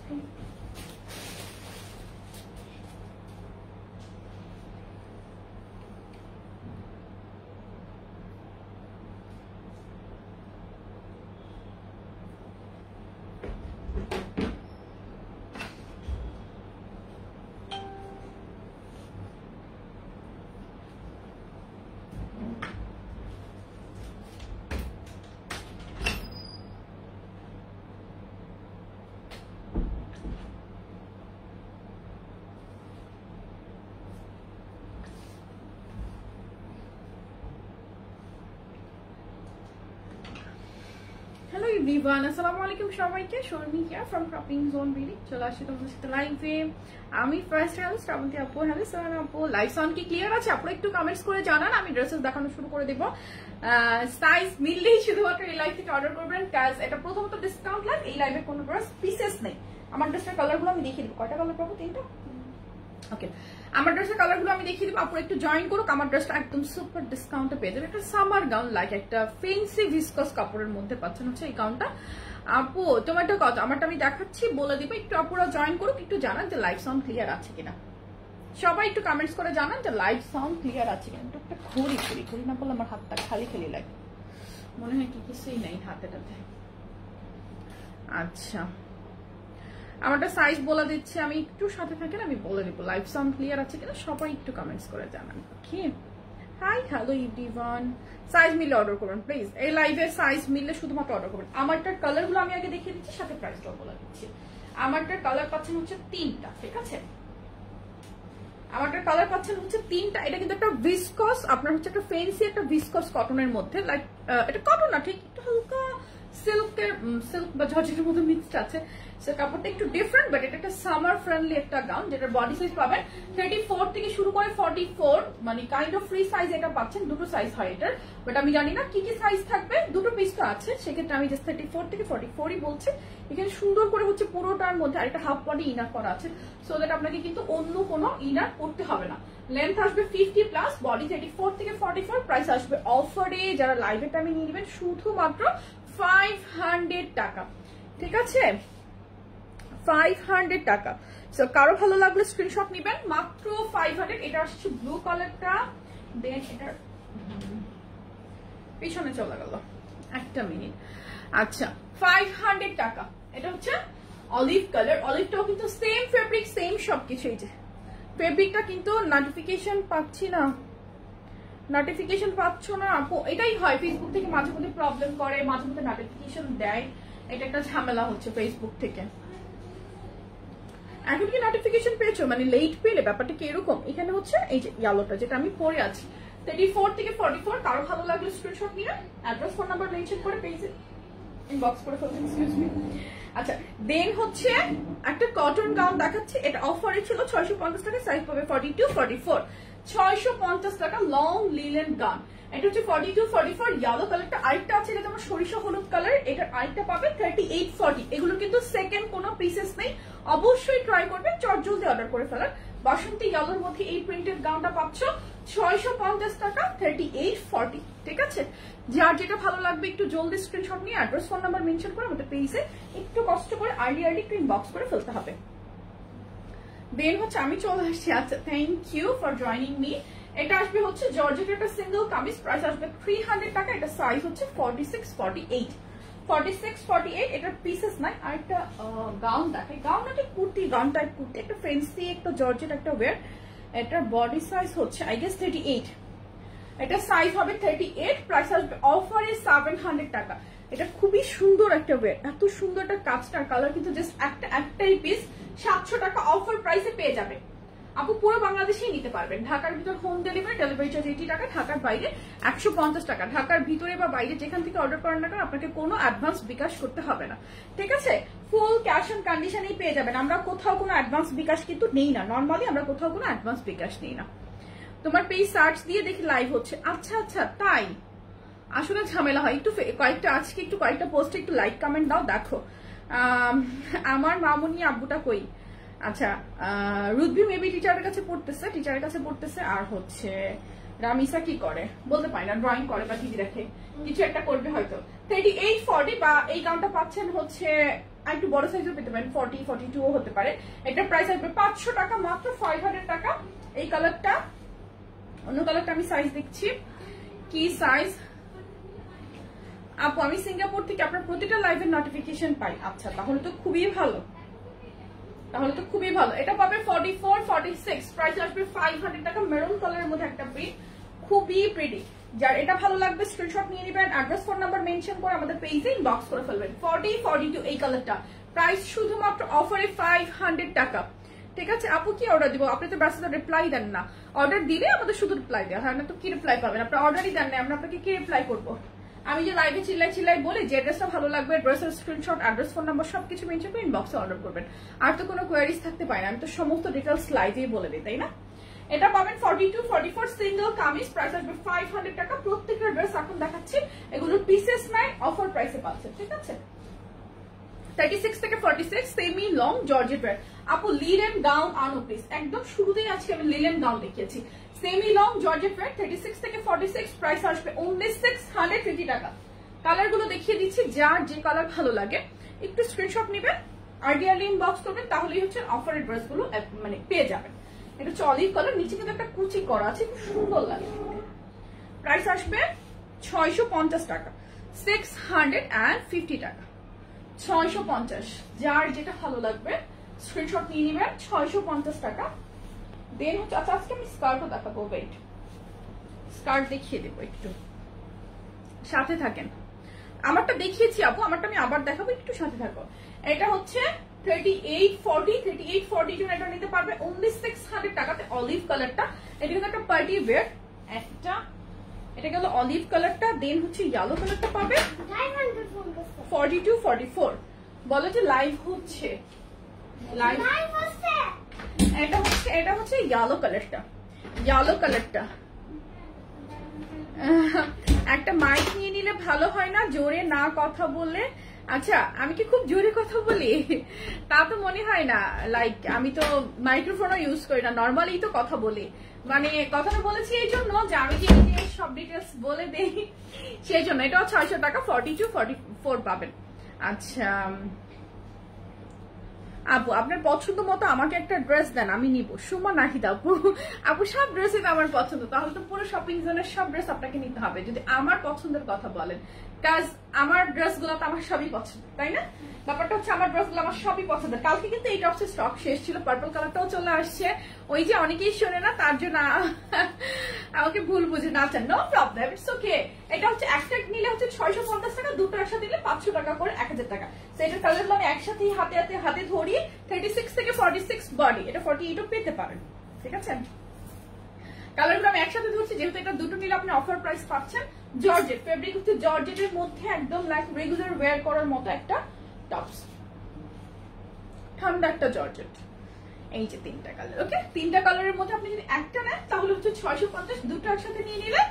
Hello everyone, Assalamualaikum সবাইকে Sharmi here from Cropping Zone Beauty চলে আসি তোমাদের সাথে লাইভে। আমি ফার্স্ট হ্যালো শ্রাবন্তী আপু, হ্যালো সালাম আপু, লাইভ সাউন্ড কি ক্লিয়ার আছে? আপনারা একটু কমেন্টস করে জানান, আমি ড্রেসেস দেখানো শুরু করে দেব। সাইজ মিললেই শুধুমাত্র এই লাইভ থেকে অর্ডার করবেন, কাজ এটা প্রথমত ডিসকাউন্ট লাইভ, এই লাইভে কোনো ড্রেস পিসেস নেই। আমার ড্রেসের কালারগুলো আমি দেখিয়ে দেবো, কয়টা কালার পাবো? 3টা। ওকে, আমার ড্রেসের কালারগুলো আমি দেখিয়ে দেবো, আপনারা একটু জয়েন করুক। আমার ড্রেসটা একদম সুপার ডিসকাউন্টে পেয়ে যাবে, একটা সামার গাউন লাইক একটা ফেন্সি ভিসকস কাপড়ের মধ্যে পাচ্ছেন হচ্ছে এই গাউনটা। আপু তোমারটা কত? আমারটা আমি দেখাচ্ছি, বলে দিব, একটু আপুরা জয়েন করুক, একটু জানান যে লাইভ সাউন্ড ক্লিয়ার আছে কিনা। সবাই একটু কমেন্টস করে জানান যে লাইভ সাউন্ড ক্লিয়ার আছে কিনা। একটু একটা ঘুরি না বললে আমার হাতটা খালি খালি লাগে, মনে হয় কি কিছুই নেই হাতেটাতে। আচ্ছা, আমারটা সাইজ বলে দিচ্ছে, আমি একটু সাথে থাকেন, আমি বলে দিব লাইভ সাউন্ড ক্লিয়ার আছে কিনা। সবাই একটু কমেন্টস করে জানান। ওকে, হাই হ্যালো এভরিওয়ান, সাইজ মিলে অর্ডার করবেন প্লিজ, এই লাইভের সাইজ মিললে শুধুমাত্র অর্ডার করবেন। আমারটার কালারগুলো আমি আগে দেখিয়ে দিচ্ছি, সাথে প্রাইসটাও বলে দিচ্ছি। আমারটার কালার পাচ্ছেন হচ্ছে 3টা, ঠিক আছে? আমারটার কালার পাচ্ছেন হচ্ছে 3টা। এটা কিন্তু একটা ভিসকস, আপনার হচ্ছে একটা ফেন্সি একটা ভিসকস কটনের মধ্যে, লাইক এটা কটন না, ঠিক একটু হালকা সিল্ক বা জর্জেটের মধ্যে মিক্সড আছে। কাপড়টা একটু ডিফারেন্ট, বাট এটা একটা সামার ফ্রেন্ডলি একটা গাউন, যেটার বডি সাইজ পাবেন 34 থেকে শুরু করে 44, মানে কাইন্ড অফ ফ্রি সাইজ এটা পাচ্ছেন। দুটো সাইজ হয় এটার, বাট আমি জানি না কি কি সাইজ থাকবে, দুটো পিস তো আছে, সেক্ষেত্রে আমি জাস্ট 34 থেকে 44ই বলছি। এখানে সুন্দর করে হচ্ছে পুরোটার মধ্যে আরেকটা হাফ বডি ইনার করা আছে, সো দ্যাট আপনাকে কিন্তু অন্য কোনো ইনার করতে হবে না। লেন্থ আসবে 50 প্লাস, বডি 34 থেকে 44, প্রাইস আসবে অফারে যারা লাইভের টাইমে নিয়ে নেবেন শুধুমাত্র 500 টাকা, ঠিক আছে? 500 টাকা। সো কারো ভালো লাগলে স্ক্রিনশট নেবেন, মাত্র 500। এটা আসছে ব্লু কালারটা, দেন এটার পিছনে চলে গেল, একটা মিনিট। আচ্ছা, 500 টাকা। এটা হচ্ছে অলিভ কালার, অলিভটাও কিন্তু সেম ফেব্রিক, সেম সবকিছু। এই যে ফেব্রিকটা কিন্তু নোটিফিকেশন পাচ্ছি না, নোটিফিকেশন পাচ্ছ না আপু? এটাই হয়, ফেসবুক থেকে মাঝে মধ্যে প্রবলেম করে, মাঝে মধ্যে নোটিফিকেশন দেয়, এটা একটা ঝামেলা হচ্ছে ফেসবুক থেকে। এখন কি নোটিফিকেশন পেয়েছো? মানে লেট পেলে ব্যাপারটা কি এরকম? এখানে হচ্ছে এই যে ইয়েলোটা যেটা আমি পরে আছি 34 থেকে 44, কারো ভালো লাগলে স্ক্রিনশট নিয়ে অ্যাড্রেস ফোন নাম্বার মেনশন করে পেজে ইনবক্স করে ফেলবেন। Excuse me. আচ্ছা, দেন হচ্ছে একটা কটন গাউন দেখাচ্ছি, এটা অফারে ছিল 650 টাকা, সাইজ পাবে 42 44, 650 টাকা, লং লিলেন গাউন। এটা হচ্ছে 42 44 ইয়েলো কালারটা। আরেকটা আছে, এটা তোমার সরিষা হলুদ কালার, এটার আরেকটা পাবে 38 40। এগুলো কিন্তু সেকেন্ড কোনো পিসেস নেই, অবশ্যই ট্রাই করবেন, চটজলদি অর্ডার করে ফেলার। বাসন্তী ইয়েলোর মধ্যে এই প্রিন্টেড গাউনটা পাচ্ছ 650 টাকা, 38 40, ঠিক আছে? যার যেটা ভালো লাগবে একটু জলদি স্ক্রিনশট নিয়ে অ্যাড্রেস ফোন নাম্বার মেনশন করে আমাদের পেজে একটু কষ্ট করে আর্লি একটু ইনবক্স করে ফেলতে হবে। দেন হচ্ছে আমি চলে আসছি। আচ্ছা, thank you for joining me. এটা আসবে হচ্ছে জর্জেট একটা সিঙ্গেল কামিজ, প্রাইস আসবে 300 টাকা। এটা সাইজ হচ্ছে 46 48, 46 48। এটার পিসেস নাই। আর একটা গাউন দেখাই, গাউন একটা কুর্তি, গাউন টাইপ কুর্তি, একটা ফেন্সি একটা জর্জেট একটা ওয়্যার। এটার বডি সাইজ হচ্ছে আই গেস 38, এটা সাইজ হবে 38, প্রাইস আসবে অফারে 700 টাকা। এটা খুবই সুন্দর একটা ওয়্যার, এত সুন্দর একটা কাজটার কালার কিন্তু জাস্ট একটাই পিস 700 টাকা অফার প্রাইসে পেয়ে যাবে। আপু পুরো বাংলাদেশেই নিতে পারবেন, ঢাকার ভিতর হোম ডেলিভারি, ডেলিভারি চার্জ 80 টাকা, ঢাকার বাইরে 150 টাকা। ঢাকার ভিতরে বা বাইরে যেখান থেকে অর্ডার করেন না কেন আপনাকে কোনো অ্যাডভান্স বিকাশ করতে হবে না, ঠিক আছে? ফুল ক্যাশ অন কন্ডিশনেই পেয়ে যাবেন। আমরা কোথাও কোনো অ্যাডভান্স বিকাশ কিন্তু নেই না, নর্মালি আমরা কোথাও কোনো অ্যাডভান্স বিকাশ নেই না। তোমার পেজ সার্চ দিয়ে দেখি লাইভ হচ্ছে। আচ্ছা আচ্ছা, তাই আসলে ঝামেলা হয় একটু, কয়েকটা আজকে একটু কয়েকটা পোস্টে একটু লাইক কমেন্ট দাও। দেখো আমার মামুনি আব্বুটা কই? আচ্ছা, রুদ্বি মেবি টিচারের কাছে পড়তেছে, আর হচ্ছে রামিসা কি করে বলতে পারি না, ড্রয়িং করে বা টিভি দেখে, কিছু একটা করবে হয়তো। 38 40 বা এই গাউনটা পাচ্ছেন হচ্ছে একটু বড় সাইজও পেতে পারেন, 40, 42 হতে পারে। এটার প্রাইস আসবে 500 টাকা, মাত্র 500 টাকা। এই কালারটা, অন্য কালারটা আমি সাইজ দেখছি কি সাইজ। আপু আমি সিঙ্গাপুর থেকে আপনার প্রতিটা লাইভের নোটিফিকেশন পাই। আচ্ছা, তাহলে তো খুবই ভালো, তাহলে তো খুবই ভালো। এটা পাবে 44, 46, প্রাইস আসবে 500 টাকা। মেরুন কালারের মধ্যে একটা প্রিন্ট, খুবই প্রিটি। যার এটা ভালো লাগবে স্ক্রিনশট নিয়ে নেবেন, অ্যাড্রেস ফোন নাম্বার মেনশন করে আমাদের পেজে ইনবক্স করে ফেলবেন। 40, 42 এই কালারটা, প্রাইস শুধুমাত্র অফারে 500 টাকা। ঠিক আছে আপু, কি অর্ডার দিব? আপনি তো ব্যস্ত রিপ্লাই দেন না, অর্ডার দিলে আমাদের শুধু রিপ্লাই দেওয়া হয় না, তো কি রিপ্লাই পাবেন? আপনি অর্ডারই দেন না, আমরা আপনাকে কি রিপ্লাই করবো? আমি যে লাইভে চিল্লাই বলি যে ড্রেসটা ভালো লাগবে, ড্রেসের স্ক্রিনশট, অ্যাড্রেস, ফোন নাম্বার সবকিছু মেনশন করে ইনবক্সে অর্ডার করবেন। আর তো কোনো কোয়ারিজ থাকতে পারে না, আমি তো সমস্ত ডিটেলস লাইভেই বলে দিই, তাই না? এটা পাবেন 42, 44 সিঙ্গেল কামিজ, প্রাইস আসবে 500 টাকা। প্রত্যেকটা ড্রেস এখন দেখাচ্ছি, এগুলোর পিসেস নাই, অফার প্রাইসে পাচ্ছেন। ঠিক আছে, 36 থেকে 46 সেমি লং জর্জেট ওয়্যার। আপু লিলেন গাউন আনো প্লিজ, একদম শুরুতেই আজকে আমি লিলেন গাউন দেখিয়েছি। সেমি লং জর্জেট ওয়্যার 36 থেকে 46, প্রাইস আসবে 1950 টাকা। কালার গুলো দেখিয়ে দিচ্ছি, যার যে কালার ভালো লাগে একটু স্ক্রিনশট নেবেন, আইডিয়ালি ইনবক্স করবেন, তাহলেই হচ্ছে অফারের ড্রেস গুলো মানে পেয়ে যাবেন। এটা হচ্ছে অলিভ কালার, নিচে কিন্তু একটা কুচি করা আছে, খুব সুন্দর লাগে। প্রাইস আসবে 650 টাকা, 650 টাকা, 650। যার যেটা ভালো লাগবে স্ক্রিনশট নিয়ে নেবেন, 650 টাকা। দেন হচ্ছে, আচ্ছা আজকে আমি স্কার্টও দেখাবো, ওয়েট স্কার্ট দেখিয়ে দেবো, একটু সাথে থাকেন। আমারটা দেখিয়েছি আপু, আমারটা আমি আবার দেখাবো, একটু সাথে থাকো। এটা হচ্ছে 3840 জন এটা নিতে পারবে 1900 টাকাতে। অলিভ কালারটা, এটা কিন্তু একটা পার্টি ওয়্যার একটা, এটা গেল অলিভ কালারটা। দেন হচ্ছে ইয়েলো কালারটা পাবে 42, 44। বলো যে লাইভ হচ্ছে, লাইভ হচ্ছে। এটা হচ্ছে ইয়েলো কালারটা, ইয়েলো কালারটা। একটা মাইক নিয়ে নিলে ভালো হয় না, জোরে না কথা বললে? আচ্ছা, আমি কি খুব জোরে কথা বলি? তা তো মনে হয় না, লাইক আমি তো মাইক্রোফোনও ইউজ করি না, নর্মালি তো কথা বলি। মানে কথাটা বলেছি এই জন্য যে আমি যে সব ডিটেলস বলে দেই, সেই জন্য। এটাও 600 টাকা, 42, 44 পাবেন। আচ্ছা আপু, আপনার পছন্দ মতো আমাকে একটা ড্রেস দেন, আমি নিব। সুমা নাহিদ আপু, আপু সব ড্রেসই তো আমার পছন্দ, তাহলে তো পুরো শপিং জোনের সব ড্রেস আপনাকে নিতে হবে যদি আমার পছন্দের কথা বলেন। কাজ আমার ড্রেসগুলো তো আমার সবই পছন্দ, তাই না? ব্যাপারটা হচ্ছে আমার ড্রেসগুলো আমার সবই পছন্দ। কালকে কিন্তু এই টপসের স্টক শেষ ছিল, পার্পল কালারটাও চলে আসছে। ওই যে অনেকেই শোনে না, তার জন্য আমাকে ভুল বুঝে না, চান নো প্রবলেম, ইটস ওকে। এটা হচ্ছে একটা নিলে হচ্ছে 650 টাকা, দুটো একসাথে নিলে 500 টাকা করে, 1000 টাকা। সেটা কালারগুলো আমি একসাথে হাতে ধরি। 36 থেকে 46 বডি, এটা 48ও পেতে পারেন। ঠিক আছে, কালারগুলো আমি একসাথে ধরছি যেহেতু এটা দুটো নিলে আপনি অফার প্রাইস পাচ্ছেন। জর্জেট ফেব্রিক হচ্ছে, জর্জেটের মধ্যে একদম লাইক রেগুলার ওয়্যার করার মতো একটা টপস, ঠান্ডা একটা জর্জেট। এই যে তিনটা কালার, ওকে, তিনটা কালারের মধ্যে আপনি যদি একটা নেন তাহলে হচ্ছে 650, দুটো একসাথে নিয়ে নিলে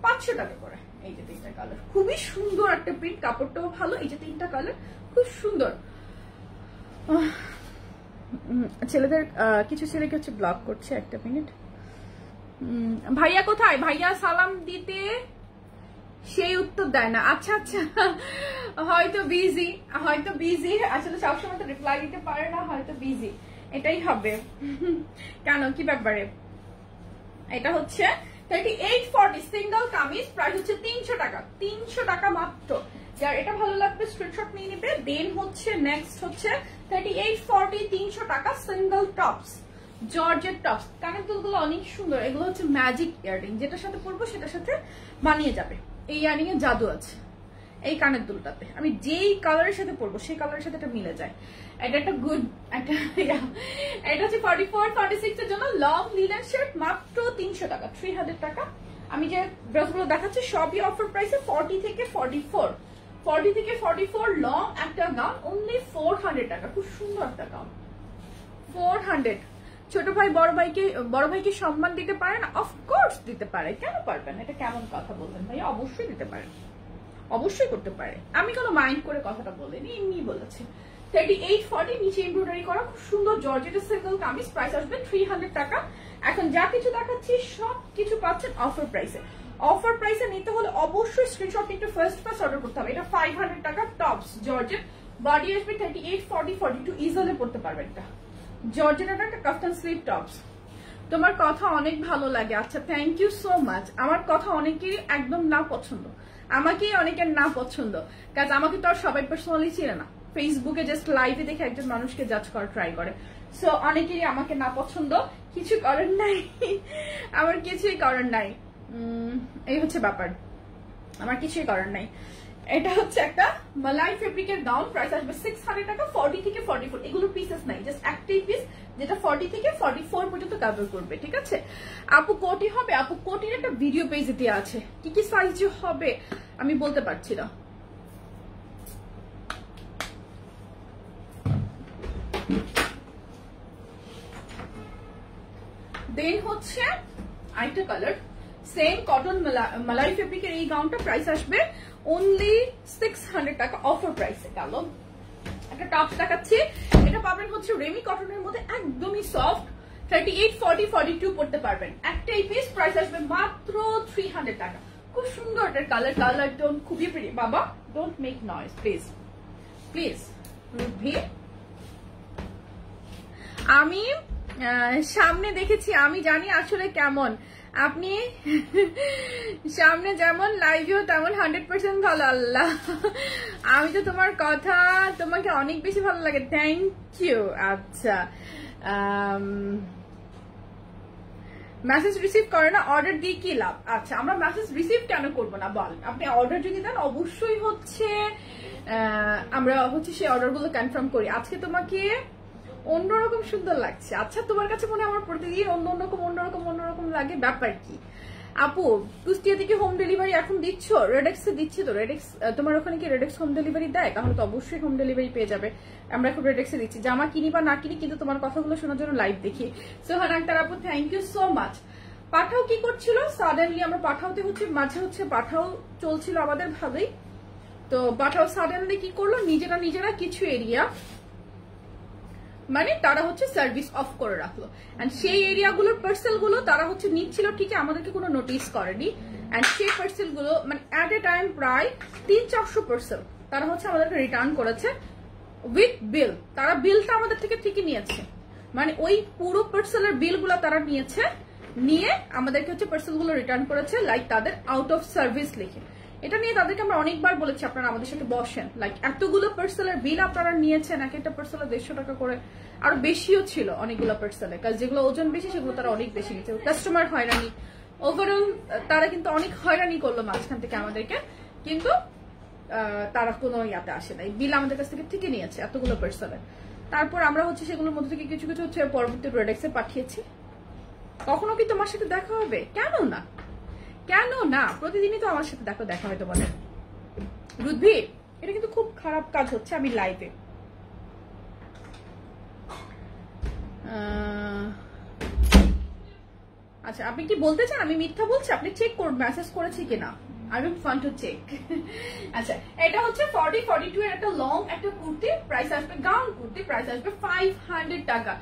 500 টাকা করে। এই যে তিনটা কালার, খুবই সুন্দর একটা প্রিন্ট, কাপড়টাও ভালো। এই যে তিনটা কালার খুব সুন্দর। ছেলেদের কিছু ছেলেকে হচ্ছে ব্লক করছে, একটা মিনিট। ভাইয়া কোথায়? ভাইয়া সালাম দিতে সেই উত্তর দেয় না। আচ্ছা আচ্ছা, হয়তো বিজি, আসলে সবসময় তো রিপ্লাই দিতে পারে না, হয়তো বিজি, এটাই হবে। কেন, কি ব্যাপারে? এটা হচ্ছে 3840 সিঙ্গেল কামিজ, প্রাইস হচ্ছে 300 টাকা, 300 টাকা মাত্র। যার এটা ভালো লাগবে স্ক্রিনশট নিয়ে নেবে। দেন হচ্ছে নেক্সট হচ্ছে 3840, 300 টাকা সিঙ্গেল টপস, জর্জেট টপস। কানের দুলগুলো অনেক সুন্দর, এগুলো হচ্ছে ম্যাজিক ইয়াররিং, যেটার সাথে পরবো সেটার সাথে মানিয়ে যাবে। এই ইয়াররিং এর জাদু আছে এই কানের দুলটাতে, আমি যেই কালারের সাথে পরবো সেই কালারের সাথে এটা মিলে যায়। এটা একটা গুড একটা, এটা হচ্ছে 44, 46 এর জন্য লং লিনেন শার্ট, মাত্র 300 টাকা, 300 টাকা। আমি যে ড্রেসগুলো দেখাচ্ছি সবই অফার প্রাইসে। 40 থেকে 44 লং একটা গাউন, অনলি 400 টাকা, খুব সুন্দর একটা গাউন, 400। ছোট ভাই বড় ভাইকে সম্মান দিতে পারে না? অফকোর্স দিতে পারে, কেন পারবেন? এটা কেমন কথা বলবেন ভাইয়া? অবশ্যই দিতে পারে, অবশ্যই করতে পারে। আমি কোনো মাইন্ড করে কথাটা বলিনি, এমনি বলেছি। 3840 নিচে এমব্রয়ডারি করা, খুব সুন্দর জর্জেটের সিঙ্গেল কামিজ, প্রাইস আসবে 300 টাকা। এখন যা কিছু দেখাচ্ছি সব কিছু পাচ্ছেন অফার প্রাইসে। অফার প্রাইসে নিতে হলে অবশ্যই স্ক্রিনশট একটু ফার্স্ট অর্ডার করতে হবে। এটা 500 টাকা টপস, জর্জেট বডি আসবে 38, 40, 42 ইজিলি পড়তে পারবে। এটা জর্জেটার একটা কাফতান স্লিভ টপস। তোমার কথা অনেক ভালো লাগে। আচ্ছা, থ্যাংক ইউ সো মাচ। আমার কথা অনেকেরই একদম না পছন্দ, আমাকেই অনেকের না পছন্দ, কাজ আমাকে তো আর সবাই পার্সোনালি চিনে না, ফেসবুকে জাস্ট লাইভে দেখে একজন মানুষকে জাজ করার ট্রাই করে। সো অনেকেরই আমাকে না পছন্দ, কিছু করার নাই, আমার কিছুই করার নাই। এই হচ্ছে ব্যাপার, আমার কিছুই করার নাই। এটা হচ্ছে একটা মালাই ফেব্রিকের গাউন, প্রাইস আসবে 600 টাকা, 40 থেকে 44। এগুলো পিসেস নাই, জাস্ট একটাই পিস, যেটা 40 থেকে 44 পর্যন্ত কভার করবে। ঠিক আছে আপু, কোটি হবে? আপু কোটির একটা ভিডিও পেজে দেওয়া আছে, কি কি সাইজ হবে আমি বলতে পারছি না। দেন হচ্ছে আরেকটা কালার, সেম কটন মালাই ফেব্রিকের এই গাউনটা প্রাইস আসবে অনলি 600 টাকা, অফার প্রাইসে। গেল একটা টপ দেখাচ্ছি, এটা পাবেন হচ্ছে রেমি কটনের মধ্যে, একদমই সফট, 38, 40, 42 পড়তে পারবেন। একটাই পিস, প্রাইস আসবে মাত্র 300 টাকা। খুব সুন্দর এটার কালার, কালার টোন খুবই প্রিটি। বাবা don't make noise please, please. রুভি, আমি সামনে দেখেছি, আমি জানি আসলে কেমন আপনি, সামনে যেমন লাইভেও তেমন 100% ভালো। আল্লাহ, আমি তো তোমার কথা, তোমাকে অনেক বেশি ভালো লাগে, থ্যাংক ইউ। আচ্ছা, মেসেজ রিসিভ করে না, অর্ডার দিয়ে কি লাভ? আচ্ছা, আমরা মেসেজ রিসিভ কেন করবো না বল, আপনি অর্ডার যদি দেন অবশ্যই হচ্ছে আমরা হচ্ছে সেই অর্ডারগুলো কনফার্ম করি। আজকে তোমাকে অন্যরকম সুন্দর লাগছে। আচ্ছা, তোমার কাছে মনে হয় আমার প্রতিদিন অন্যরকম লাগে, ব্যাপার কি? আপু, কুষ্টিয়া থেকে হোম ডেলিভারি এখন দিচ্ছ? রেডেক্সে দিচ্ছি তো। রেডেক্স, তোমার ওখানে কি রেডেক্স হোম ডেলিভারি দেয়? তাহলে তো অবশ্যই হোম ডেলিভারি পেয়ে যাবে। আমরা এখন রেডেক্সে দিচ্ছি, জামা কিনি বা না কিনি, কিন্তু তোমার কথাগুলো শোনার জন্য লাইভ দেখি। সোহান আক্তার আপু, থ্যাংক ইউ সো মাচ। পাঠাও কি করছিল সাডেনলি? আমরা পাঠাওতে হচ্ছে মাঝে হচ্ছে পাঠাও চলছিল আমাদের ভাবেই, তো পাঠাও সাডেনলি কি করলো, নিজেরা কিছু এরিয়া মানে তারা হচ্ছে সার্ভিস অফ করে রাখলো, এন্ড সেই এরিয়াগুলোর পার্সেল গুলো তারা হচ্ছে নিচ্ছিল ঠিকই, আমাদেরকে কোনো নোটিস করেনি। এন্ড সেই পার্সেল গুলো মানে এট এ টাইম প্রায় 300-400 পার্সেল তারা হচ্ছে আমাদেরকে রিটার্ন করেছে উইথ বিল। তারা বিলটা আমাদের থেকে ঠিকই নিয়েছে, মানে ওই পুরো পার্সেলের বিল গুলো তারা নিয়ে আমাদেরকে হচ্ছে পার্সেল গুলো রিটার্ন করেছে, লাইক তাদের আউট অফ সার্ভিস লিখে। এটা নিয়ে তাদেরকে আমরা অনেকবার বলেছি আপনারা আমাদের সাথে বসেন, লাইক এতগুলো পার্সেলের বিল আপনারা নিয়েছেন, এক একটা পার্সেলে 150 টাকা করে, আর বেশিও ছিল অনেকগুলো পার্সেলে, কারণ যেগুলো ওজন বেশি সেগুলো তারা অনেক বেশি নিচ্ছে। কাস্টমার হয়রানি, ওভারঅল তারা কিন্তু অনেক হয়রানি করলো মাঝখান থেকে আমাদেরকে, কিন্তু তারা কোনো ইয়াতে আসে নাই, বিল আমাদের কাছ থেকে ঠিকই নিয়েছে এতগুলো পার্সেলে। তারপর আমরা হচ্ছে সেগুলোর মধ্যে থেকে কিছু কিছু হচ্ছে পরবর্তী প্রোডাক্টসে পাঠিয়েছি। কখনো কি তোমার সাথে দেখা হবে? কেন না, প্রতিদিনই তো আমার সাথে দেখা হয় তোমাদের। রুদ্ভি, এটা কিন্তু খুব খারাপ কাজ হচ্ছে আমি লাইভে। আচ্ছা, আপনি কি বলতে চান আমি মিথ্যা বলছি? আপনি চেক করুন মেসেজ করেছি কিনা, I will fun to check. আচ্ছা, এটা হচ্ছে 40-42 এর একটা লং একটা কুর্তি, প্রাইস আসবে গাউন কুর্তি, প্রাইস আসবে 500 টাকা।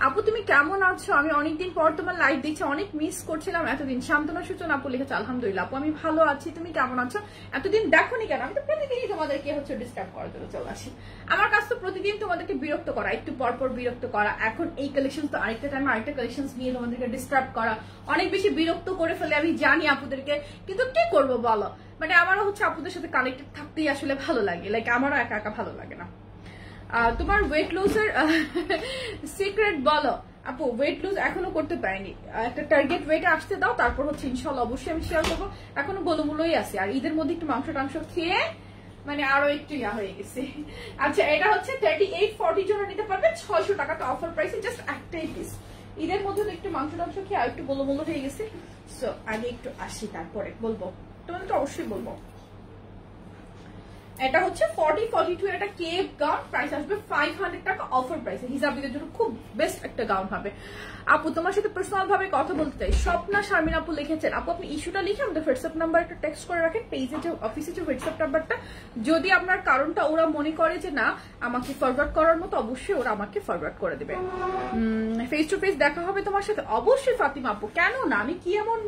আপু তুমি কেমন আছো? আমি অনেকদিন পর তোমার লাইভ দেখছি, অনেক মিস করছিলাম এতদিন। শান্তনা সূচনা আপু লিখেছে আলহামদুলিল্লাহ আপু আমি ভালো আছি, তুমি কেমন আছো? এতদিন দেখোনি কেন? আমি তো প্রতিদিনই তোমাদেরকে হচ্ছে ডিস্টার্ব করার জন্য চলে আসি। আমার কাছে তো প্রতিদিন তোমাদেরকে বিরক্ত করা, একটু পর বিরক্ত করা, এখন এই কালেকশন তো আরেকটা টাইমে আরেকটা কালেকশন নিয়ে তোমাদেরকে ডিস্টার্ব করা, অনেক বেশি বিরক্ত করে ফেলে আমি জানি আপুদেরকে, কিন্তু কি করবো বলো, মানে আমারও হচ্ছে আপুদের সাথে কানেক্টেড থাকতেই আসলে ভালো লাগে, লাইক আমারও একা একা ভালো লাগে না। তোমার ওয়েট লুজের সিক্রেট বলো। আপু ওয়েট লুজ এখনো করতে পারিনি, একটা টার্গেট ওয়েটে আসতে দাও, তারপর হচ্ছে ইনশাল্লাহ অবশ্যই আমি শেয়ার করবো। এখনো গোলমূলই আছে, আর ঈদের মধ্যে একটু মাংস টাংস খেয়ে মানে আরো একটু ইয়া হয়ে গেছে। আচ্ছা, এটা হচ্ছে 38-40 জন্য নিতে পারবে 600 টাকাটা অফার প্রাইসে, জাস্ট একটাই পিস। ঈদের মধ্যে তো একটু মাংস টাংস খেয়ে আর একটু গোলমূল হয়ে গেছে, সো আগে একটু আসি তারপরে বলবো, তোমাদের তো অবশ্যই বলবো। এটা হচ্ছে 40-42 এর একটা কেপ গাউন, প্রাইস আসবে 500 টাকা অফার প্রাইসে। হিজাবিদের জন্য খুব বেস্ট একটা গাউন হবে। আপু তোমার সাথে পার্সোনাল ভাবে কথা বলতে চাই, স্বপ্না শারমিন আপু লিখেছেন। আপু আপনি ইস্যুটা লিখে আমাদের হোয়াটসঅ্যাপ নাম্বার একটা টেক্সট করে রাখেন, পেজে যে অফিসে যে হোয়াটসঅ্যাপ নাম্বারটা, যদি আপনার কারণটা ওরা মনে করে যে না আমাকে ফরওয়ার্ড করার মতো, অবশ্যই ওরা আমাকে ফরওয়ার্ড করে দেবে। ফেস টু ফেস দেখা হবে তোমার সাথে অবশ্যই ফাতিমা আপু, কেন না? আমি কি এমন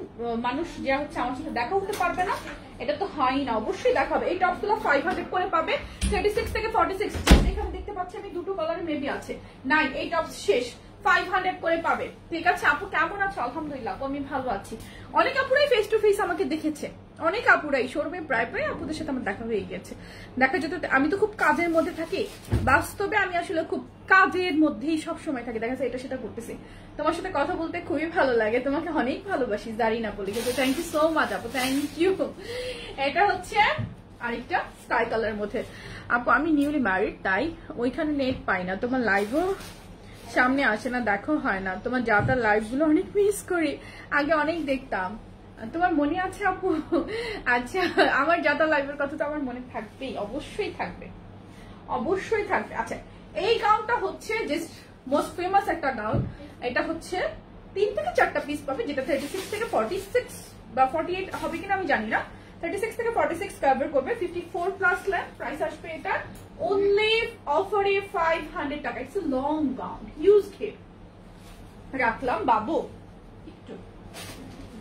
মানুষ যে হচ্ছে আমার সাথে দেখা হতে পারবে না? এটা তো হয় না, অবশ্যই দেখা হবে। এই টপগুলো 500 500 করে পাবে। 36 থেকে 46 এখানে দেখতে পাচ্ছি আমি দুটো কালার মেবি আছে। 9 এই টপ শেষ, 500 করে পাবে। ঠিক আছে আপু কেমন আছো? আলহামদুলিল্লাহ আপু আমি ভালো আছি। অনেক আপুরাই ফেস টু ফেস আমাকে দেখেছে, অনেক আপুরাই শোরুমে প্রায় আপুদের সাথে আমার দেখা হয়ে গেছে। দেখা যেত আমি তো খুব কাজের মধ্যে থাকি, বাস্তবে আমি আসলে খুব কাজের মধ্যেই সব সময় থাকি, দেখা যায় এটা সেটা করতেছি। তোমার সাথে কথা বলতে খুবই ভালো লাগে, তোমাকে অনেক ভালোবাসি জারিনা বলে গেছে। থ্যাংক ইউ সো মাচ আপু, থ্যাংক ইউ। এটা হচ্ছে আরেকটা স্কাই কালারের মধ্যে। আপু আমি নিউলি ম্যারিড, তাই ওইখানে নেট পাই না, তোমার লাইভও সামনে আসে না, দেখো হয় না। তোমার যাতা লাইভ গুলো অনেক মিস করি, আগে অনেক দেখতাম। তোমার মনে আছে আপু? আচ্ছা আমার যাতা লাইভের কথা তো আমার মনে থাকবেই, অবশ্যই থাকবে, অবশ্যই থাকবে। আচ্ছা এই গাউনটা হচ্ছে জাস্ট মোস্ট ফেমাস একটা গাউন। এটা হচ্ছে 3 থেকে 4টা পিস পাবে, যেটা 36 থেকে 46 বা 48 হবে কিনা আমি জানি না। 36 থেকে 46 কভার করবে, 54 প্লাস লেন্থ। প্রাইস আসবে এটা অনলি অফারে 500 টাকা। It's a long gown, huge hip. রাখলাম বাবু একটু।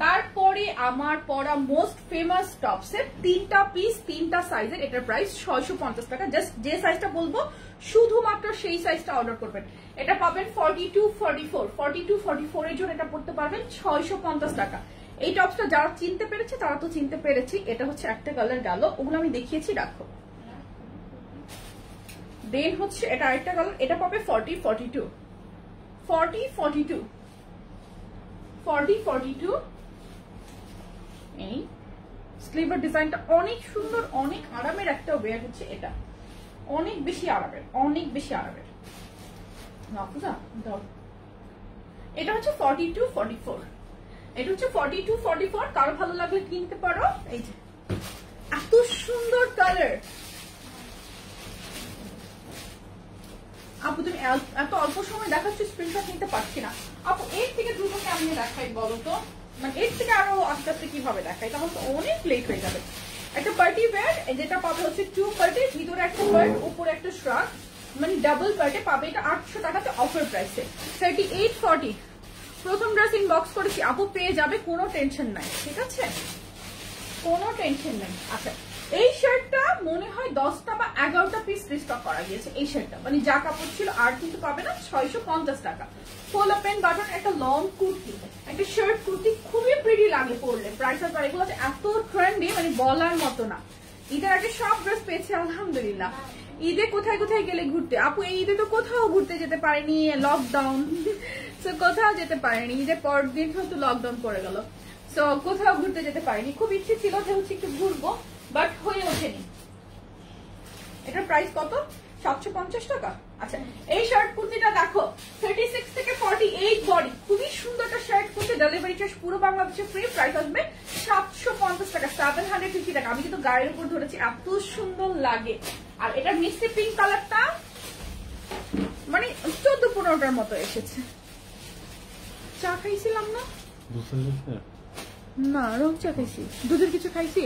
তারপরে আমার পরা মোস্ট ফেমাস টপসের 3টা পিস 3টা সাইজের, এটার প্রাইস 650 টাকা। জাস্ট যে সাইজটা বলবো শুধুমাত্র সেই সাইজটা অর্ডার করবেন। এটা পাবেন 42-44 এর জন্য এটা পড়তে পারবেন 650 টাকা। এই টপসটা যারা চিনতে পেরেছে তারা তো চিনতে পেরেছি। এটা হচ্ছে একটা কালার গেল, ওগুলো আমি দেখিয়েছি, রাখো। দেন হচ্ছে এটা আরেকটা কালার, এটা পাবে 40-42 এই স্লিভার ডিজাইনটা অনেক সুন্দর, অনেক আরামের একটা ওয়্যার হচ্ছে এটা, অনেক বেশি আরামের, অনেক বেশি আরামের। এটা হচ্ছে 42-44, এটা হচ্ছে 42-44। কারো ভালো লাগলে কিনতে পারো। এই যে এত সুন্দর কালার আপু, তুমি এত অল্প সময় দেখাচ্ছ স্ক্রিনশট নিতে পারছি না আপু। এর থেকে দ্রুত কেমনে দেখাই বলো তো, মানে এর থেকে আরো আস্তে আস্তে কিভাবে দেখাই, তাহলে তো অনেক লেট হয়ে যাবে। একটা পার্টি ওয়্যার, যেটা পাবে হচ্ছে 2 পার্টি, ভিতরে একটা পার্ট উপরে একটা শ্রাগ, মানে ডাবল পার্টে পাবে। এটা 800 টাকাতে অফার প্রাইসে, 38-40। প্রথম ড্রেস ইনবক্স করেছি আপু, পেয়ে যাবে, কোনো টেনশন নাই, ঠিক আছে কোনো টেনশন নাই। আচ্ছা এই শার্টটা মনে হয় 10টা বা 11টা পিস রিস্টক করা গিয়েছে। এই শার্টটা মানে যা কাপড় ছিল আর কিন্তু পাবে না, 650 টাকা। ফুল ওপেন বাটন একটা লং কুর্তি, একটা শার্ট কুর্তি, খুবই প্রিটি লাগে পরলে। প্রাইস আর এগুলো এত ট্রেন্ডি মানে বলার মতো না। ঈদের আগে সব ড্রেস পেয়েছে আলহামদুলিল্লাহ। ঈদে কোথায় কোথায় গেলে ঘুরতে? আপু এই ঈদে তো কোথাও ঘুরতে যেতে পারেনি, লকডাউন, তো কোথাও যেতে পারেনি। ঈদের পর দিন হয়তো লকডাউন পড়ে গেল, তো কোথাও ঘুরতে যেতে পারিনি। খুব ইচ্ছে ছিল যে হচ্ছে একটু ঘুরবো, বাট হয়ে ওঠেনি। এটার প্রাইস কত? 750 টাকা। আচ্ছা এই শার্ট কুর্তিটা দেখো, 36 থেকে 48 বডি, খুবই সুন্দর একটা শার্ট কুর্তি। ডেলিভারি চার্জ পুরো বাংলাদেশে ফ্রি। প্রাইস আসবে 750 টাকা, 750 টাকা। আমি কিন্তু গায়ের উপর ধরেছি, এত সুন্দর লাগে। আর এটা মিষ্টি পিঙ্ক কালারটা মানে 14-15টার মতো এসেছে। চা খাইছিলাম না, না রং চা খাইছি, দুধের কিছু খাইছি।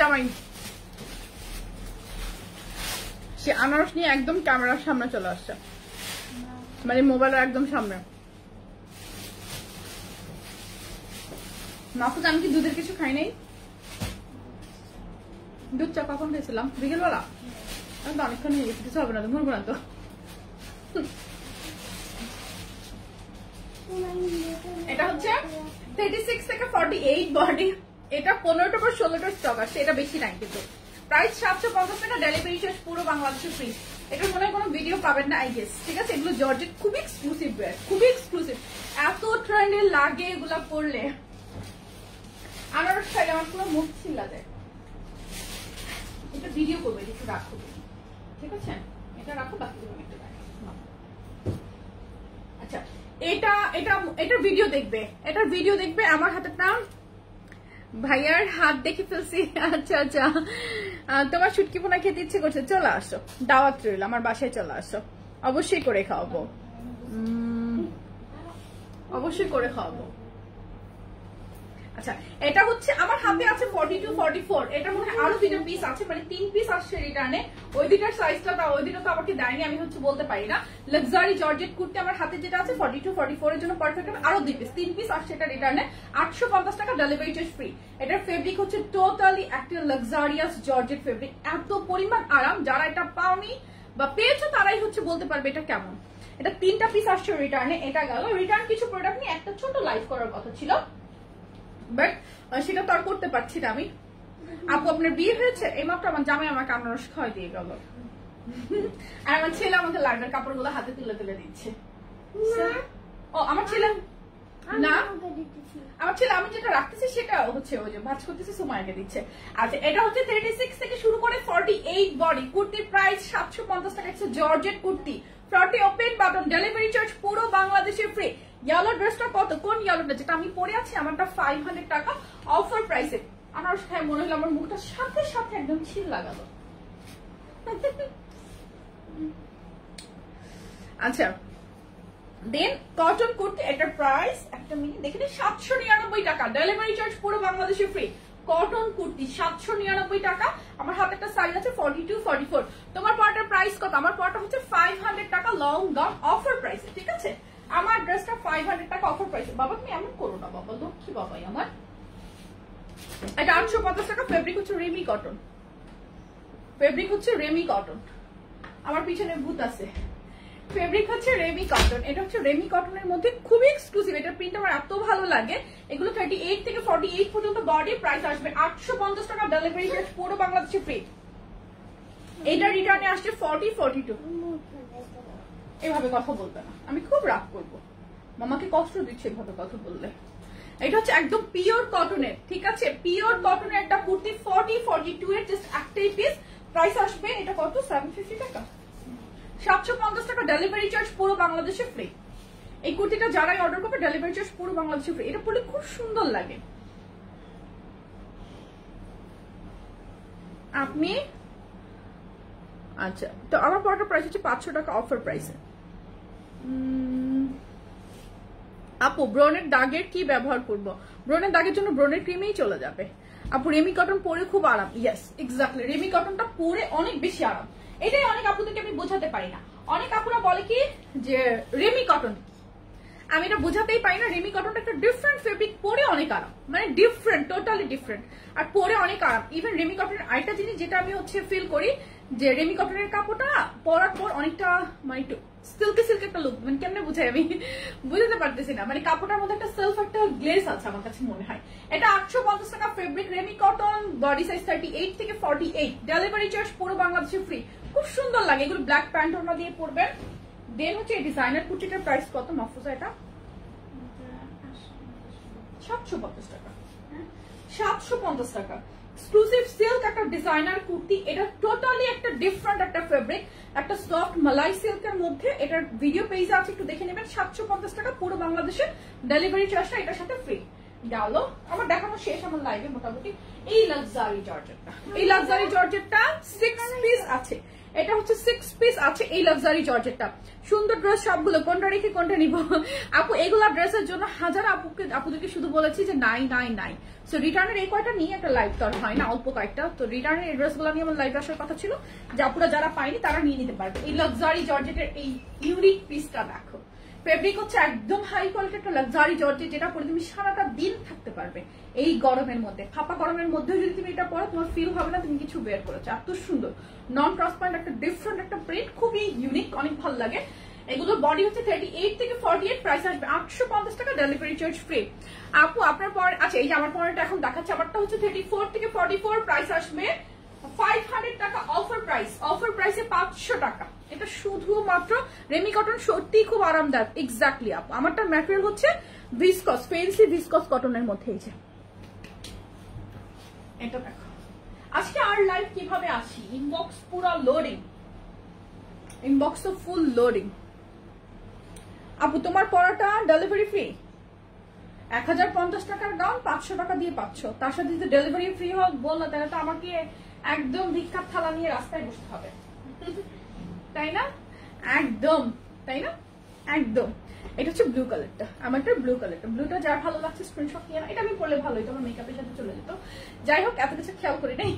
জামাই সে আনারস নিয়ে একদম ক্যামেরার সামনে চলে আসছে, মানে মোবাইলের একদম সামনে। মাফুজ আমি কি দুধের কিছু খাই নাই? দুধ চা কখন খেয়েছিলাম? বিকেলবেলা। আমি তো অনেকক্ষণ হয়ে গেছি, কিছু হবে না তো, মরবো না তো। এটা হচ্ছে 36 থেকে 48 বডি। এটা 15টা বা 16টা স্টক আসছে, এটা বেশি নাই কিন্তু। প্রাইস 750 টাকা, ডেলিভারি চার্জ পুরো বাংলাদেশে ফ্রি। এটা মনে হয় কোনো ভিডিও পাবেন না আই গেস, ঠিক আছে। এগুলো জর্জেট, খুবই এক্সক্লুসিভ ওয়্যার, খুবই এক্সক্লুসিভ। এত ট্রেন্ডে লাগে এগুলা পরলে। আনারস খাইলে আমার পুরো মুখ ছিলা যায়। এটা ভিডিও করবে, একটু রাখো, ঠিক আছে এটা রাখো, বাকি একটু রাখো। আচ্ছা এটা এটা এটার ভিডিও দেখবে, এটার ভিডিও দেখবে। আমার হাতের নাম ভাইয়ার হাত দেখে ফেলছি। আচ্ছা আচ্ছা তোমার শুটকি পোনা খেতে ইচ্ছে করছে, চলে আসো, দাওয়াত রইল, আমার বাসায় চলে আসো, অবশ্যই করে খাওয়াবো। অবশ্যই করে খাওয়াবো। আচ্ছা এটা হচ্ছে আমার হাতে আছে 42 44, এটা মনে হয় আরো 2টা পিস আছে, মানে 3 পিস আসছে রিটার্নে। ওই দুইটার সাইজটা ওই দুটো তো আমাকে দেয়নি, আমি হচ্ছে বলতে পারি না। লাক্সারি জর্জেট কুর্তি আমার হাতে যেটা আছে 42 44 এর জন্য পারফেক্ট হবে। আরো 2 পিস, 3 পিস আসছে এটা রিটার্নে, 850 টাকা, ডেলিভারি চার্জ ফ্রি। এটার ফেব্রিক হচ্ছে টোটালি একটা লাক্সারিয়াস জর্জেট ফেব্রিক, এত পরিমাণ আরাম। যারা এটা পাওনি বা পেয়েছো তারাই হচ্ছে বলতে পারবে এটা কেমন। এটা 3টা পিস আসছে রিটার্নে। এটা গেল রিটার্ন। কিছু প্রোডাক্ট নিয়ে একটা ছোট লাইভ করার কথা ছিল, বাট সেটা তো আর করতে পারছি না আমি। আপু আপনার বিয়ে হয়েছে? এইমাত্র আমার জামাই আমাকে আনারস খাওয়াই দিয়ে গেল, আর আমার ছেলে আমাকে লাইভের কাপড়গুলো হাতে তুলে তুলে দিচ্ছে। ও আমার ছেলে না, আমার ছেলে আমি যেটা রাখতেছি সেটা হচ্ছে ওই যে ভাঁজ করতেছি সুমাইকে দিচ্ছে। আচ্ছা এটা হচ্ছে 36 থেকে শুরু করে 48 বডি কুর্তির প্রাইস 750 টাকা। Georgette kurti, 40 open button, delivery charge পুরো বাংলাদেশে ফ্রি। ইয়েলো ড্রেসটা কত? কোন ইয়েলোটা? যেটা আমি পরে আছি আমারটা 500 টাকা অফার প্রাইসে। আনারস খায় মনে হলো আমার মুখটা সাথে সাথে একদম ছিল লাগালো। আচ্ছা দেন কটন কুর্তি, এটার প্রাইস একটা মিনিট দেখে 799 টাকা, ডেলিভারি চার্জ পুরো বাংলাদেশে ফ্রি। কটন কুর্তি 799 টাকা। আমার হাতে একটা সাইজ আছে 42 44। তোমার পরাটার প্রাইস কত? আমার পরাটা হচ্ছে 500 টাকা লং গাউন অফার প্রাইসে, ঠিক আছে? আমার ড্রেসটা 500 টাকা অফার প্রাইসে। বাবা তুমি এমন করো না বাবা, লক্ষ্মী বাবাই আমার। এটা 850 টাকা। ফেব্রিক হচ্ছে রেমি কটন, ফেব্রিক হচ্ছে রেমি কটন। আমার পিছনে ভূত আছে। ফেব্রিক হচ্ছে রেমি কটন। এটা হচ্ছে রেমি কটনের মধ্যে খুবই এক্সক্লুসিভ। এটার প্রিন্ট আমার এত ভালো লাগে। এগুলো 38 থেকে 48 পর্যন্ত বডি। প্রাইস আসবে 850 টাকা, ডেলিভারি চার্জ পুরো বাংলাদেশে ফ্রি। এটা রিটার্নে আসছে 40 42। এভাবে কথা বলবে না, আমি খুব রাগ করবো, মামাকে কষ্ট দিচ্ছে এভাবে কথা বললে। এটা হচ্ছে একদম পিওর কটনের, ঠিক আছে? পিওর কটনের একটা কুর্তি 40 42 এর জাস্ট একটাই পিস। প্রাইস আসবে এটা কত? 750 টাকা, 750 টাকা, ডেলিভারি চার্জ পুরো বাংলাদেশে ফ্রি। এই কুর্তিটা যারাই অর্ডার করবে ডেলিভারি চার্জ পুরো বাংলাদেশে ফ্রি। এটা পরে খুব সুন্দর লাগে। আপনি আচ্ছা তো আমার পরটা প্রাইস হচ্ছে 500 টাকা অফার প্রাইসে। আপু ব্রনের দাগের কি ব্যবহার করব? ব্রনের দাগের জন্য ব্রনের ক্রিমেই চলে যাবে আপু। রেমি কটন পরে খুব আরাম। ইয়েস এক্স্যাক্টলি, রেমি কটনটা পরে অনেক বেশি আরাম। এটাই অনেক আপুদেরকে আমি বোঝাতে পারি না। অনেক আপুরা বলে কি যে রেমি কটন, আমি এটা বোঝাতেই পারি না। রেমি কটনটা একটা ডিফারেন্ট ফেব্রিক, পরে অনেক আরাম, মানে ডিফারেন্ট, টোটালি ডিফারেন্ট, আর পরে অনেক আরাম। ইভেন রেমি কটনের আরেকটা জিনিস যেটা আমি হচ্ছে ফিল করি যে রেমি কটনের কাপড়টা পরার পর অনেকটা মানে একটু সিল্কি সিল্কি একটা লুক, মানে কেমনে বুঝাই আমি বুঝতে পারতেছি না, মানে কাপড়টার মধ্যে একটা সেলফ একটা গ্লেজ আছে আমার কাছে মনে হয়। এটা 850 টাকা fabric, Remi cotton, body size 38 থেকে 48, ডেলিভারি চার্জ পুরো বাংলাদেশে ফ্রি। খুব সুন্দর লাগে এগুলো, ব্ল্যাক প্যান্ট ওড়না দিয়ে পরবেন। দেন হচ্ছে এই ডিজাইনার কুর্তিটার প্রাইস কত মাহফুজা? এটা 750 টাকা, 750 টাকা। এক্সক্লুসিভ সিল্ক একটা ডিজাইনার কুর্তি। এটা টোটালি একটা ডিফারেন্ট একটা ফেব্রিক, একটা সফট মালাই সিল্কের মধ্যে। এটার ভিডিও পেজে আছে, একটু দেখে নেবেন। 750 টাকা পুরো বাংলাদেশে, ডেলিভারি চার্জটা এটার সাথে ফ্রি। গেল আমার দেখানো শেষ আমার লাইভে মোটামুটি। এই লাক্সারি জর্জেটটা, এই লাক্সারি জর্জেটটা 6 পিস আছে। এটা হচ্ছে 6 পিস আছে এই লাক্সারি জর্জেটটা। সুন্দর ড্রেস সবগুলো, কোনটা রেখে কোনটা নিব আপু? এগুলা ড্রেসের জন্য হাজার আপুদেরকে শুধু বলেছি যে নাই নাই নাই। সো রিটার্নের এই কয়টা নিয়ে একটা লাইভ তো আর হয় না, অল্প কয়েকটা। তো রিটার্নের এই ড্রেসগুলো নিয়ে আমার লাইভ আসার কথা ছিল, যে আপুরা যারা পায়নি তারা নিয়ে নিতে পারবে। এই লাক্সারি জর্জেটের এই ইউনিক পিসটা দেখো, ফেব্রিক হচ্ছে একদম হাই কোয়ালিটির একটা লাক্সারি জর্জেট, যেটা পরে তুমি সারাটা দিন থাকতে পারবে। এই গরমের মধ্যে, ফাঁপা গরমের মধ্যে যদি তুমি এটা পরো তোমার ফিল হবে না তুমি কিছু বের করেছো। এত সুন্দর নন ট্রান্সপারেন্ট একটা ডিফারেন্ট একটা প্রিন্ট, খুবই ইউনিক, অনেক ভালো লাগে। এগুলো বডি হচ্ছে 38 থেকে 48, প্রাইস আসবে 850 টাকা, ডেলিভারি চার্জ ফ্রি। আপু আপনার পর আচ্ছা এই যে আমার পরেরটা এখন দেখাচ্ছে, আমারটা হচ্ছে 34 থেকে 44, প্রাইস আসবে 500 টাকা অফার প্রাইস। অফার প্রাইসে 500 টাকা। এটা শুধুমাত্র রেমি কটন, সত্যি খুব আরামদায়ক। এক্স্যাক্টলি আপু আমারটা ম্যাটেরিয়াল হচ্ছে ভিসকস, ফেন্সি ভিসকস কটনের মধ্যে। এই যে এটা দেখো। আজকে আর লাইভ কিভাবে আসি, ইনবক্স পুরো লোডিং, ইনবক্স তো ফুল লোডিং। আপু তোমার পরাটা ডেলিভারি ফ্রি, 1050 টাকার গাউন 500 টাকা দিয়ে পাচ্ছ, তার সাথে যদি ডেলিভারি ফ্রি হোক বললো তাহলে তো আমাকে একদম ভিক্ষার থালা নিয়ে রাস্তায় বসতে হবে, তাই না? একদম, তাই না? একদম। এটা হচ্ছে ব্লু কালারটা, আমারটা ব্লু কালারটা। ব্লুটা যার ভালো লাগছে স্ক্রিনশট নিয়ে না, এটা আমি পরলে ভালোই, তোমার মেকআপের সাথে চলে যেত। যাই হোক, এত কিছু খেয়াল করি নাই।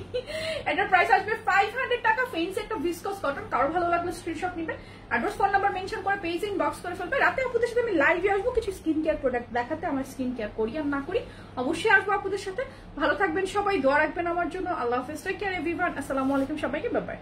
এটার প্রাইস আসবে 500 টাকা। ফেন্স একটা ভিসকস কটন, কারো ভালো লাগলে স্ক্রিনশট নিবে, অ্যাড্রেস ফোন নাম্বার মেনশন করে পেজ ইনবক্স করে ফেলবে। রাতে আপুদের সাথে আমি লাইভে আসবো কিছু স্কিন কেয়ার প্রোডাক্ট দেখাতে, আমার স্কিন কেয়ার করি আর না করি অবশ্যই আসবো আপুদের সাথে। ভালো থাকবেন সবাই, দোয়া রাখবেন আমার জন্য। আল্লাহ হাফেজ, টেক কেয়ার এভরিওয়ান, আসসালামু আলাইকুম সবাইকে, বাই বাই।